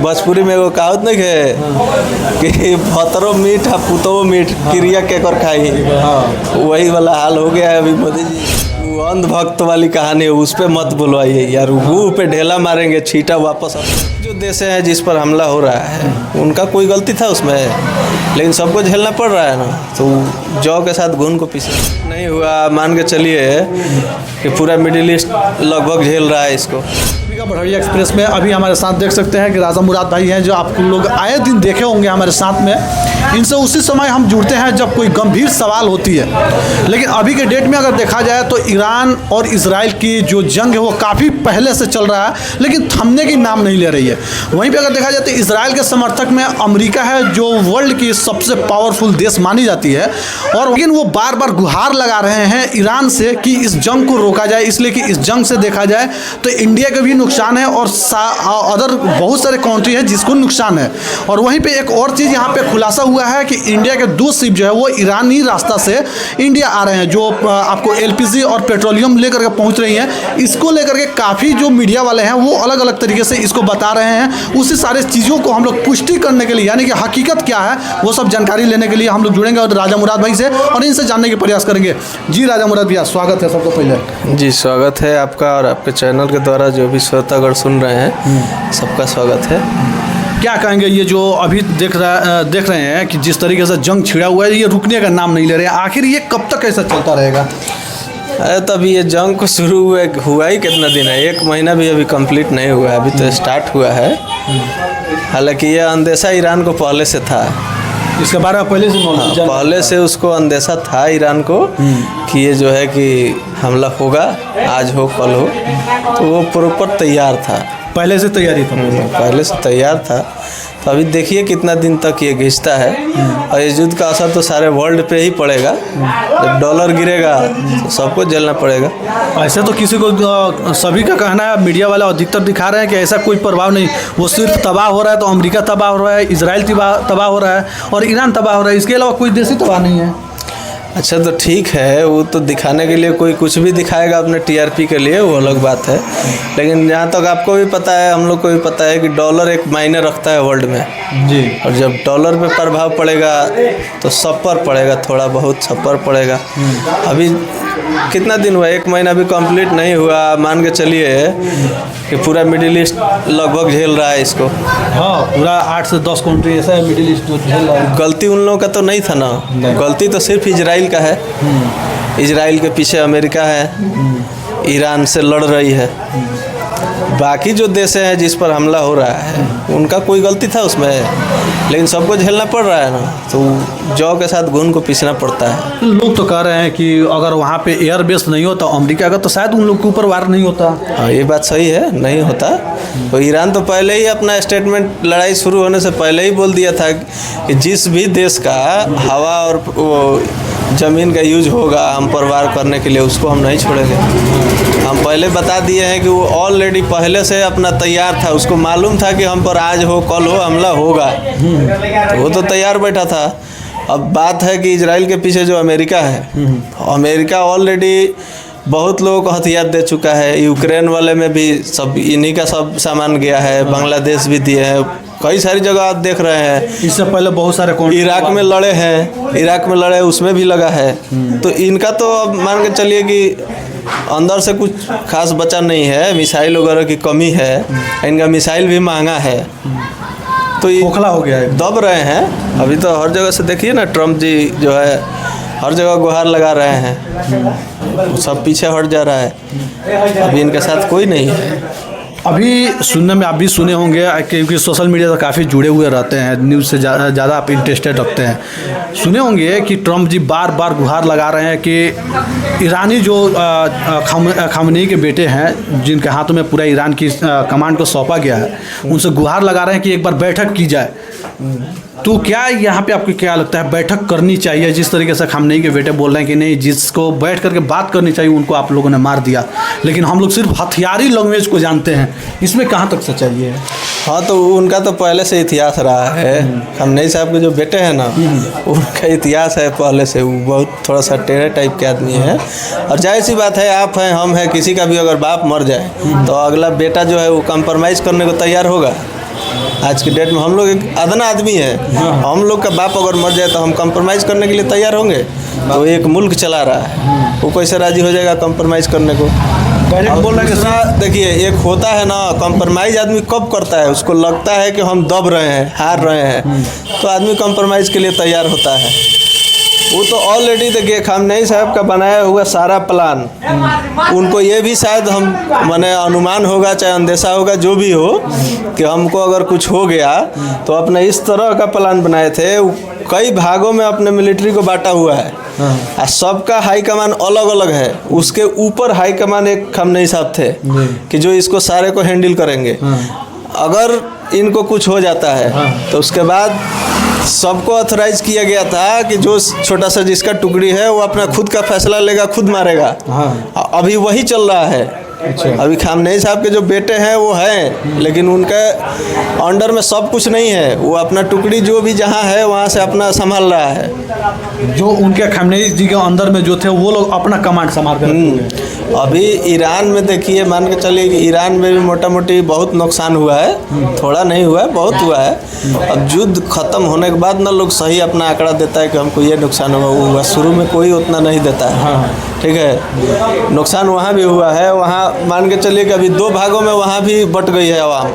भोजपुरी में एगो कहावत नहीं है कि भतरो मीठ है पुतो मीठ क्रिया के कर खाई। वही वाला हाल हो गया है अभी मोदी जी। वो अंधभक्त वाली कहानी है, उस पर मत बुलवाइए यार। वो पे ढेला मारेंगे, छीटा वापस। जो देश हैं जिस पर हमला हो रहा है उनका कोई गलती था उसमें, लेकिन सबको झेलना पड़ रहा है ना। तो जौ के साथ घुन को पीसे नहीं हुआ। मान के चलिए कि पूरा मिडिल ईस्ट लगभग झेल रहा है इसको। भटौरिया एक्सप्रेस में अभी हमारे साथ देख सकते हैं कि राजा मुराद भाई हैं, जो आप लोग आए दिन देखे होंगे हमारे साथ में। इनसे उसी समय हम जुड़ते हैं जब कोई गंभीर सवाल होती है। लेकिन अभी के डेट में अगर देखा जाए तो ईरान और इजराइल की जो जंग है वो काफ़ी पहले से चल रहा है, लेकिन थमने की नाम नहीं ले रही है। वहीं पर अगर देखा जाए तो इजराइल के समर्थक में अमेरिका है, जो वर्ल्ड की सबसे पावरफुल देश मानी जाती है। और लेकिन वो बार बार गुहार लगा रहे हैं ईरान से कि इस जंग को रोका जाए, इसलिए कि इस जंग से देखा जाए तो इंडिया का भी नुकसान है और अदर बहुत सारे कंट्री हैं जिसको नुकसान है। और वहीं पे एक और चीज़ यहाँ पे खुलासा हुआ है कि इंडिया के 2 शिप जो है वो ईरानी रास्ता से इंडिया आ रहे हैं, जो आपको एलपीजी और पेट्रोलियम लेकर के पहुँच रही हैं। इसको लेकर के काफ़ी जो मीडिया वाले हैं वो अलग अलग तरीके से इसको बता रहे हैं। उसी सारे चीज़ों को हम लोग पुष्टि करने के लिए, यानी कि हकीकत क्या है वो सब जानकारी लेने के लिए हम लोग जुड़ेंगे और राजा मुराद भाई से और इनसे जानने के प्रयास करेंगे। जी राजा मुराद भैया, स्वागत है सबसे पहले। जी स्वागत है आपका, और आपके चैनल के द्वारा जो भी श्रोतागण सुन रहे हैं सबका स्वागत है। क्या कहेंगे, ये जो अभी देख रहे हैं कि जिस तरीके से जंग छिड़ा हुआ है, ये रुकने का नाम नहीं ले रहे हैं, आखिर ये कब तक ऐसा चलता रहेगा? अरे तब ये जंग को शुरू हुआ ही कितना दिन है, 1 महीना भी अभी कंप्लीट नहीं हुआ है, अभी तो स्टार्ट हुआ है। हालांकि ये अंदेशा ईरान को पहले से था, इसके बारे में पहले से पहले से उसको अंदेशा था ईरान को कि ये जो है कि हमला होगा, आज हो कल हो। तो वो प्रॉपर तैयार था, पहले से तैयारी था, पहले से तैयार था। तो अभी देखिए कितना दिन तक ये घिसता है, और इस युद्ध का असर तो सारे वर्ल्ड पे ही पड़ेगा। जब डॉलर गिरेगा तो सबको झेलना पड़ेगा। ऐसे तो किसी को, सभी का कहना है, मीडिया वाले अधिकतर दिखा रहे हैं कि ऐसा कोई प्रभाव नहीं, वो सिर्फ तबाह हो रहा है तो अमेरिका तबाह हो रहा है, इजराइल तबाह हो रहा है और ईरान तबाह हो रहा है, इसके अलावा कोई देश ही तबाह नहीं है। अच्छा तो ठीक है, वो तो दिखाने के लिए कोई कुछ भी दिखाएगा अपने टीआरपी के लिए, वो अलग बात है। लेकिन जहाँ तक आपको भी पता है, हम लोग को भी पता है कि डॉलर एक मायने रखता है वर्ल्ड में जी। और जब डॉलर पे प्रभाव पड़ेगा तो सब पर पड़ेगा, थोड़ा बहुत सब पर पड़ेगा। अभी कितना दिन हुआ, 1 महीना भी कंप्लीट नहीं हुआ। मान के चलिए कि पूरा मिडिल ईस्ट लगभग झेल रहा है इसको। हाँ, पूरा 8 से 10 कंट्री ऐसा है मिडिल ईस्ट जो झेल रहा है। गलती उन लोगों का तो नहीं था ना, गलती तो सिर्फ इजराइल का है। इजराइल के पीछे अमेरिका है, ईरान से लड़ रही है। बाकी जो देश हैं जिस पर हमला हो रहा है उनका कोई गलती था उसमें, लेकिन सबको झेलना पड़ रहा है ना। तो जौ के साथ घुन को पीसना पड़ता है। लोग तो कह रहे हैं कि अगर वहाँ पे एयर बेस नहीं होता अमेरिका का, तो शायद उन लोग के ऊपर वार नहीं होता। हाँ ये बात सही है, नहीं होता। तो ईरान तो पहले ही अपना स्टेटमेंट लड़ाई शुरू होने से पहले ही बोल दिया था कि जिस भी देश का हवा और ज़मीन का यूज होगा हम पर वार करने के लिए, उसको हम नहीं छोड़ेंगे। हम पहले बता दिए हैं कि वो ऑलरेडी पहले से अपना तैयार था, उसको मालूम था कि हम पर आज हो कल हो हमला होगा, तो वो तो तैयार बैठा था। अब बात है कि इजराइल के पीछे जो अमेरिका है, अमेरिका ऑलरेडी बहुत लोगों को हथियार दे चुका है। यूक्रेन वाले में भी सब इन्हीं का सब सामान गया है, बांग्लादेश भी दिए हैं, कई सारी जगह आप देख रहे हैं। इससे पहले बहुत सारे इराक में लड़े हैं, इराक में लड़े उसमें भी लगा है। तो इनका तो अब मान के चलिए कि अंदर से कुछ खास बचा नहीं है, मिसाइल वगैरह की कमी है, इनका मिसाइल भी महंगा है, तो ये खोखला हो गया है, दब रहे हैं। अभी तो हर जगह से देखिए ना, ट्रम्प जी जो है हर जगह गुहार लगा रहे हैं, सब पीछे हट जा रहा है। अभी इनके साथ कोई नहीं है। अभी सुनने में आप भी सुने होंगे, क्योंकि सोशल मीडिया से काफ़ी जुड़े हुए रहते हैं, न्यूज़ से ज़्यादा आप इंटरेस्टेड रखते हैं। सुने होंगे कि ट्रम्प जी बार बार गुहार लगा रहे हैं कि ईरानी जो खामनेई के बेटे हैं, जिनके हाथों में पूरा ईरान की कमांड को सौंपा गया है, उनसे गुहार लगा रहे हैं कि एक बार बैठक की जाए। तो क्या यहाँ पे आपको क्या लगता है, बैठक करनी चाहिए? जिस तरीके से खामनेई के बेटे बोल रहे हैं कि नहीं, जिसको बैठ करके बात करनी चाहिए उनको आप लोगों ने मार दिया, लेकिन हम लोग सिर्फ हथियारी लैंग्वेज को जानते हैं, इसमें कहाँ तक सच्चाई है? हाँ तो उनका तो पहले से इतिहास रहा है। खामनेई साहब के जो बेटे हैं ना, उनका इतिहास है पहले से, वो बहुत थोड़ा सा टेढ़े टाइप के आदमी है। और जाहिर सी बात है, आप हैं हम हैं, किसी का भी अगर बाप मर जाए तो अगला बेटा जो है वो कंप्रोमाइज़ करने को तैयार होगा। आज की डेट में हम लोग एक अदना आदमी है, हम लोग का बाप अगर मर जाए तो हम कंप्रोमाइज़ करने के लिए तैयार होंगे? तो एक मुल्क चला रहा है, वो कैसे राज़ी हो जाएगा कंप्रोमाइज़ करने को? बोल रहे हैं देखिए, एक होता है ना कंप्रोमाइज़ आदमी कब करता है, उसको लगता है कि हम दब रहे हैं, हार रहे हैं, तो आदमी कंप्रोमाइज़ के लिए तैयार होता है। वो तो ऑलरेडी देखिए खामनेई साहब का बनाया हुआ सारा प्लान, उनको ये भी शायद हम माने अनुमान होगा चाहे अंदेशा होगा जो भी हो कि हमको अगर कुछ हो गया तो अपने इस तरह का प्लान बनाए थे। कई भागों में अपने मिलिट्री को बांटा हुआ है और सबका हाई कमान अलग अलग है। उसके ऊपर हाई कमान एक खामनेई साहब थे कि जो इसको सारे को हैंडल करेंगे। अगर इनको कुछ हो जाता है तो उसके बाद सबको ऑथराइज किया गया था कि जो छोटा सा जिसका टुकड़ी है वो अपना खुद का फैसला लेगा, खुद मारेगा। अभी वही चल रहा है। अभी खामनेई साहब के जो बेटे हैं वो हैं, लेकिन उनके अंडर में सब कुछ नहीं है। वो अपना टुकड़ी जो भी जहाँ है वहाँ से अपना संभाल रहा है। जो उनके खामनेई जी के अंदर में जो थे वो लोग अपना कमांड संभाल कर अभी ईरान में देखिए, मान के चलिए कि ईरान में भी मोटा मोटी बहुत नुकसान हुआ है, थोड़ा नहीं हुआ है, बहुत हुआ है। अब युद्ध खत्म होने के बाद ना लोग सही अपना आंकड़ा देता है कि हमको ये नुकसान हुआ। शुरू में कोई उतना नहीं देता है, ठीक है। नुकसान वहाँ भी हुआ है। वहाँ मान के चलिए कि अभी 2 भागों में वहाँ भी बट गई है आवाम।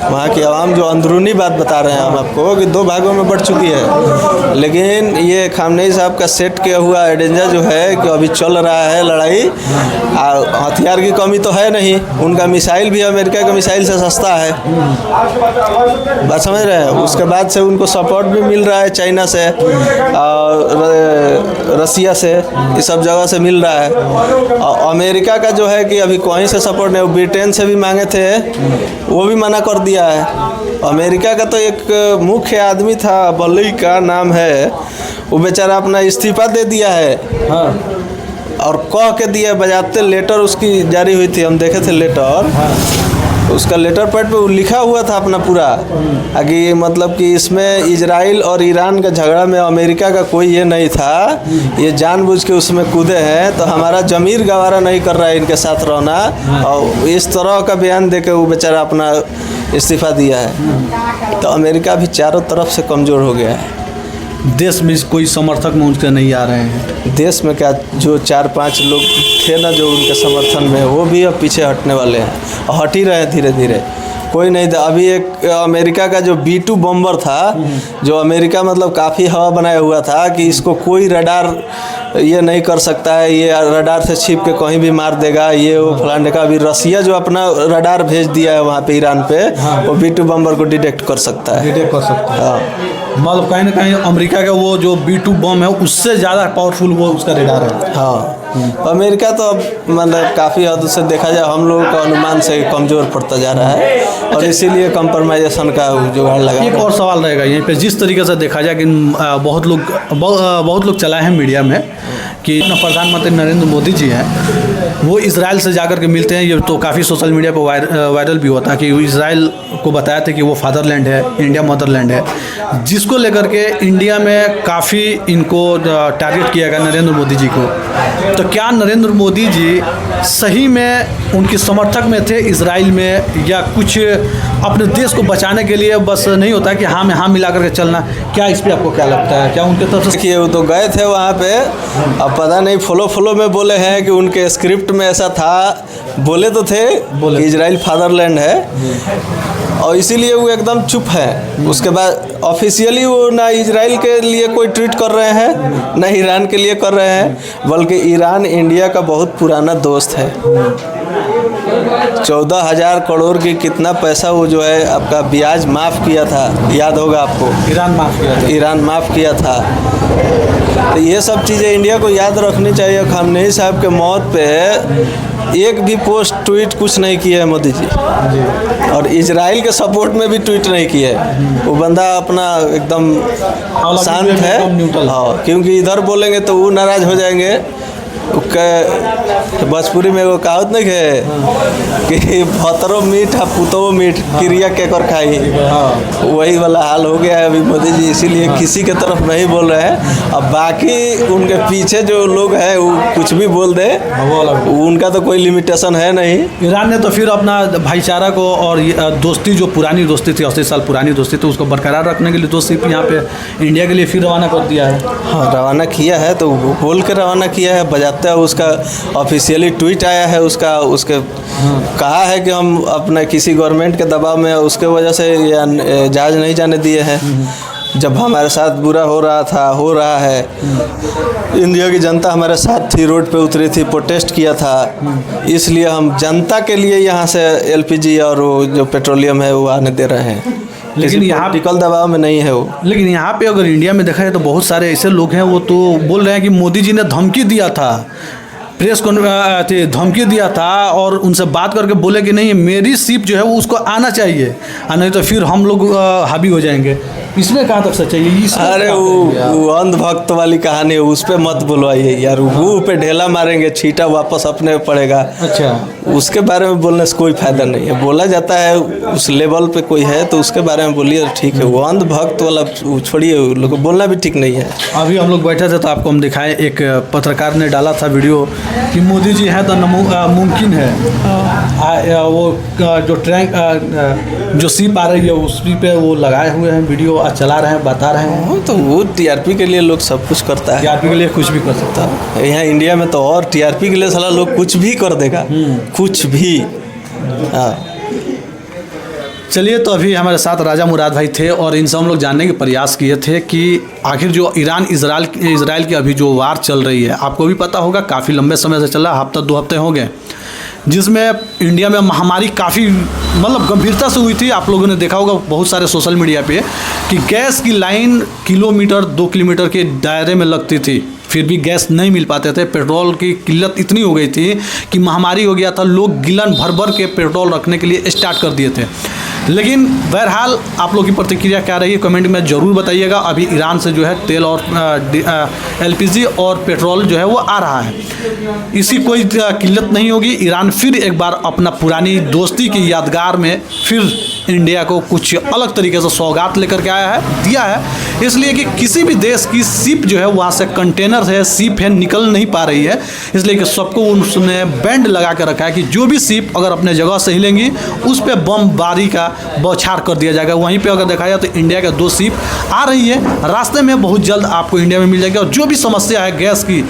वहाँ की आवाम जो अंदरूनी बात बता रहे हैं हम आपको कि 2 भागों में बढ़ चुकी है। लेकिन ये खामनेई साहब का सेट किया हुआ एजेंडा जो है कि अभी चल रहा है लड़ाई, हथियार की कमी तो है नहीं। उनका मिसाइल भी अमेरिका के मिसाइल से सस्ता है, बात समझ रहे हैं। उसके बाद से उनको सपोर्ट भी मिल रहा है चाइना से और रसिया से, ये सब जगह से मिल रहा है। और अमेरिका का जो है कि अभी कहीं से सपोर्ट नहीं, ब्रिटेन से भी मांगे थे, वो भी मना कर दिया है। अमेरिका का तो एक मुख्य आदमी था, बल्ली का नाम है, वो बेचारा अपना इस्तीफा दे दिया है। और कह के दिया, बजाते लेटर उसकी जारी हुई थी, हम देखे थे लेटर। उसका लेटर पैड पे लिखा हुआ था अपना पूरा कि मतलब कि इसमें इजराइल और ईरान का झगड़ा में अमेरिका का कोई ये नहीं था, ये जानबूझ के उसमें कूदे हैं, तो हमारा ज़मीर गवारा नहीं कर रहा है इनके साथ रहना। और इस तरह का बयान देके वो बेचारा अपना इस्तीफा दिया है। तो अमेरिका भी चारों तरफ से कमज़ोर हो गया है। देश में कोई समर्थक में उनके नहीं आ रहे हैं। देश में क्या, जो 4-5 लोग थे ना जो उनके समर्थन में, वो भी अब पीछे हटने वाले हैं और हट ही रहे हैं धीरे धीरे। कोई नहीं था। अभी एक अमेरिका का जो B-2 बम्बर था, जो अमेरिका मतलब काफ़ी हवा बनाया हुआ था कि इसको कोई रडार ये नहीं कर सकता है, ये रडार से छिप के कहीं भी मार देगा, ये वो फलाने का। अभी रसिया जो अपना रडार भेज दिया है वहाँ पे ईरान पे, वो B-2 बम्बर को डिटेक्ट कर सकता है। डिटेक्ट कर सकता है। हाँ, मतलब कहीं ना कहीं अमेरिका का वो जो B-2 बम है उससे ज़्यादा पावरफुल वो उसका रडार है। हाँ, अमेरिका तो अब मतलब काफ़ी हद से देखा जाए हम लोगों का अनुमान से कमज़ोर पड़ता जा रहा है और इसीलिए कंप्रोमाइजेशन का जुगाड़ लगा। एक और सवाल रहेगा यहीं पे, जिस तरीके से देखा जाए कि बहुत लोग चलाए हैं मीडिया में कि प्रधानमंत्री नरेंद्र मोदी जी हैं, वो इजराइल से जाकर के मिलते हैं। ये तो काफ़ी सोशल मीडिया पर वायरल भी होता है कि इजराइल को बताया था कि वो फादरलैंड है, इंडिया मदरलैंड है, जिसको लेकर के इंडिया में काफ़ी इनको टारगेट किया गया नरेंद्र मोदी जी को। तो क्या नरेंद्र मोदी जी सही में उनके समर्थक में थे इजराइल में, या कुछ अपने देश को बचाने के लिए बस नहीं होता कि हाँ में हाँ मिला करके चलना? क्या इस पर आपको क्या लगता है? क्या उनके तरफ से देखिए, वो तो गए थे वहाँ पे, अब पता नहीं फ्लो में बोले हैं कि उनके स्क्रिप्ट में ऐसा था, बोले तो थे कि इजराइल फादरलैंड है और इसीलिए वो एकदम चुप है। उसके बाद ऑफिशियली वो ना इजराइल के लिए कोई ट्वीट कर रहे हैं ना ईरान के लिए कर रहे हैं, बल्कि ईरान इंडिया का बहुत पुराना दोस्त है। 14,000 करोड़ की कितना पैसा वो जो है आपका ब्याज माफ़ किया था, याद होगा आपको। ईरान माफ़ किया था। तो ये सब चीज़ें इंडिया को याद रखनी चाहिए। खामनेई साहब के मौत पे एक भी पोस्ट ट्वीट कुछ नहीं किया है मोदी जी, और इजराइल के सपोर्ट में भी ट्वीट नहीं किया है। वो बंदा अपना एकदम शांत है। हाँ, क्योंकि इधर बोलेंगे तो वो नाराज़ हो जाएंगे भोजपुरी में एगो कहावत नहीं है कि भतरो मीठ है पुतवो मीठ क्रिया के कर खाई। वही वाला हाल हो गया है अभी मोदी जी, इसीलिए किसी के तरफ नहीं बोल रहे हैं। अब बाकी उनके पीछे जो लोग हैं वो कुछ भी बोल दे, उनका तो कोई लिमिटेशन है नहीं। ईरान ने तो फिर अपना भाईचारा को और दोस्ती, जो पुरानी दोस्ती थी 80 साल पुरानी दोस्ती, तो उसको बरकरार रखने के लिए तो सिर्फ यहाँ पे इंडिया के लिए फिर रवाना कर दिया है। हाँ, रवाना किया है, तो बोल के रवाना किया है, बजाते हैं। उसका ऑफिशियली ट्वीट आया है उसका, उसके कहा है कि हम अपने किसी गवर्नमेंट के दबाव में उसके वजह से जहाज नहीं जाने दिए हैं। जब हमारे साथ बुरा हो रहा है, इंडिया की जनता हमारे साथ थी, रोड पे उतरी थी, प्रोटेस्ट किया था, इसलिए हम जनता के लिए यहाँ से एलपीजी और वो जो पेट्रोलियम है वो आने दे रहे हैं। लेकिन यहाँ टिकल दबाव में नहीं है वो। लेकिन यहाँ पे अगर इंडिया में देखा जाए तो बहुत सारे ऐसे लोग हैं, वो तो बोल रहे हैं कि मोदी जी ने धमकी दिया था, प्रेस को धमकी दिया था और उनसे बात करके बोले कि नहीं मेरी शिप जो है वो उसको आना चाहिए, नहीं तो फिर हम लोग हावी हो जाएंगे। इसमें कहाँ तक सच्चाई है? अरे वो अंधभक्त वाली कहानी है, उस पर मत बुलवाइए यार। मुँह पे ढेला मारेंगे, छींटा वापस अपने पड़ेगा। अच्छा, उसके बारे में बोलने से कोई फायदा नहीं है। बोला जाता है उस लेवल पे कोई है तो उसके बारे में बोलिए, ठीक है। वो अंधभक्त वाला छोड़िए, लोग को बोलना भी ठीक नहीं है। अभी हम लोग बैठे थे तो आपको हम दिखाएं, एक पत्रकार ने डाला था वीडियो कि मोदी जी हैं तो मुमकिन है वो जो ट्रैक जो शिप आ रही है उसी पे वो लगाए हुए हैं, वीडियो चला रहे हैं, बता रहे हैं। तो वो टीआरपी के लिए लोग सब कुछ करता है, टीआरपी के लिए कुछ भी कर सकता है। यहाँ इंडिया में तो और टीआरपी के लिए साला लोग कुछ भी कर देगा, कुछ भी। हाँ, चलिए, तो अभी हमारे साथ राजा मुराद भाई थे और इनसे हम लोग जानने के प्रयास किए थे कि आखिर जो ईरान इजराइल की अभी जो वार चल रही है, आपको भी पता होगा काफ़ी लंबे समय से चल रहा, हफ्ता 2 हफ्ते हो गए, जिसमें इंडिया में महामारी काफ़ी मतलब गंभीरता से हुई थी। आप लोगों ने देखा होगा बहुत सारे सोशल मीडिया पे कि गैस की लाइन किलोमीटर 2 किलोमीटर के दायरे में लगती थी, फिर भी गैस नहीं मिल पाते थे। पेट्रोल की किल्लत इतनी हो गई थी कि महामारी हो गया था, लोग गिलन भर भर के पेट्रोल रखने के लिए स्टार्ट कर दिए थे। लेकिन बहरहाल आप लोग की प्रतिक्रिया क्या रही है कमेंट में ज़रूर बताइएगा। अभी ईरान से जो है तेल और एलपीजी और पेट्रोल जो है वो आ रहा है, इसकी कोई किल्लत नहीं होगी। ईरान फिर एक बार अपना पुरानी दोस्ती की यादगार में फिर इंडिया को कुछ अलग तरीके से सौगात लेकर के दिया है, इसलिए कि किसी भी देश की शिप जो है वहाँ से कंटेनर है, शिप है, निकल नहीं पा रही है, इसलिए कि सबको उसने बैंड लगा के रखा है कि जो भी शिप अगर अपने जगह से हिलेंगी उस पर बमबारी का बौछार कर दिया जाएगा। वहीं पे अगर देखा जाए तो इंडिया के 2 शिप आ रही है, रास्ते में बहुत जल्द आपको इंडिया में मिल जाएगी और जो भी समस्या है गैस की,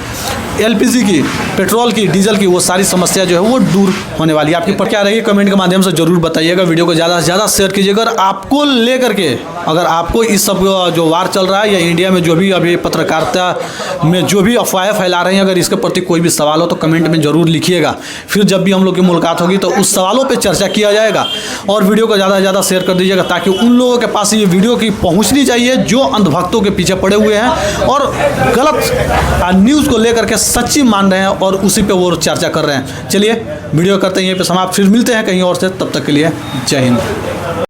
एलपीजी की, पेट्रोल की, डीजल की, वो सारी समस्या जो है वो दूर होने वाली है। आपकी पर क्या रहेगी कमेंट के माध्यम से जरूर बताइएगा। वीडियो को ज़्यादा से ज़्यादा शेयर कीजिएगा। अगर आपको लेकर के, अगर आपको इस सब जो वार चल रहा है या इंडिया में जो भी अभी पत्रकारिता में जो भी अफवाहें फैला रहे हैं, अगर इसके प्रति कोई भी सवाल हो तो कमेंट में ज़रूर लिखिएगा। फिर जब भी हम लोग की मुलाकात होगी तो उस सवालों पर चर्चा किया जाएगा और वीडियो को ज़्यादा से ज़्यादा शेयर कर दीजिएगा ताकि उन लोगों के पास ये वीडियो की पहुँचनी चाहिए जो अंधभक्तों के पीछे पड़े हुए हैं और गलत न्यूज़ को लेकर के सच्ची मान रहे हैं और उसी पे वो चर्चा कर रहे हैं। चलिए वीडियो करते हैं यहीं पे समाप्त, फिर मिलते हैं कहीं और से, तब तक के लिए जय हिंद।